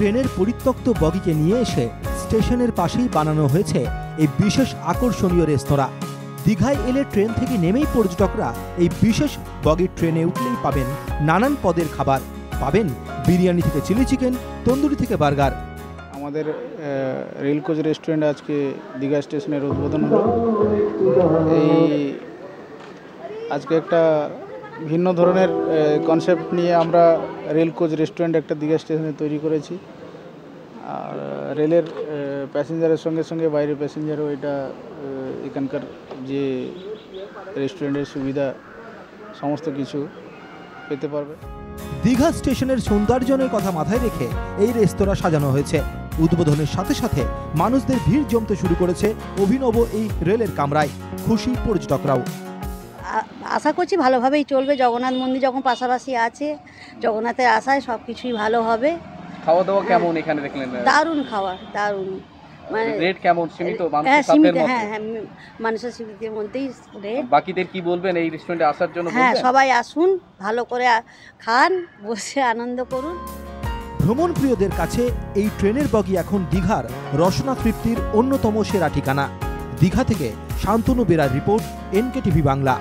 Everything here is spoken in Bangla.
ট্রেনের পরিত্যক্ত বগিকে নিয়ে এসে স্টেশনের পাশেই বানানো হয়েছে এই বিশেষ আকর্ষণীয় রেস্তোরাঁ। দীঘায় এলে ট্রেন থেকে নেমেই পর্যটকরা এই বিশেষ বগির ট্রেনে উঠলেই পাবেন নানান পদের খাবার। পাবেন বিরিয়ানি থেকে চিলি চিকেন, তন্দুরি থেকে বার্গার। আমাদের রেল কোচ রেস্টুরেন্ট আজকে দীঘা স্টেশনের উদ্বোধন হলো। আজকে একটা ভিন্ন ধরনের কনসেপ্ট নিয়ে আমরা রেল কোচ রেস্টুরেন্ট একটা দীঘা স্টেশনে তৈরি করেছি। আর রেলের প্যাসেঞ্জারের সঙ্গে সঙ্গে বাইরের প্যাসেঞ্জারও এটা এখানকার যে রেস্টুরেন্টের সুবিধা সমস্ত কিছু পেতে পারবে। দীঘা স্টেশনের সৌন্দর্যের কথা মাথায় রেখে এই রেস্তোরাঁ সাজানো হয়েছে। উদ্বোধনের সাথে সাথে মানুষদের ভিড় জমতে শুরু করেছে অভিনব এই রেলের কামরায়। খুশি পর্যটকরাও। আশা করছি ভালোভাবেই চলবে। জগন্নাথ মন্দির যখন পাশাপাশি আছে, জগন্নাথের আশায় সব কিছুই ভালো হবে। খাওয়া দাওয়া কেমন এখানে দেখলেন? দারুণ খাবার, দারুণ। মানে রেট কেমন? সীমিত? সীমিত, হ্যাঁ হ্যাঁ, মানুষের সীমিতের মধ্যেই রেট। বাকিদের কি বলবেন এই রেস্টুরেন্টে আসার জন্য? হ্যাঁ, সবাই আসুন, ভালো করে খান, বসে আনন্দ করুন। ভ্রমণ প্রিয়দের কাছে এই ট্রেনের বগি এখন দীঘার রসনা তৃপ্তির অন্যতম সেরা ঠিকানা। দীঘা থেকে শান্তনু বেরার রিপোর্ট, NKTV বাংলা।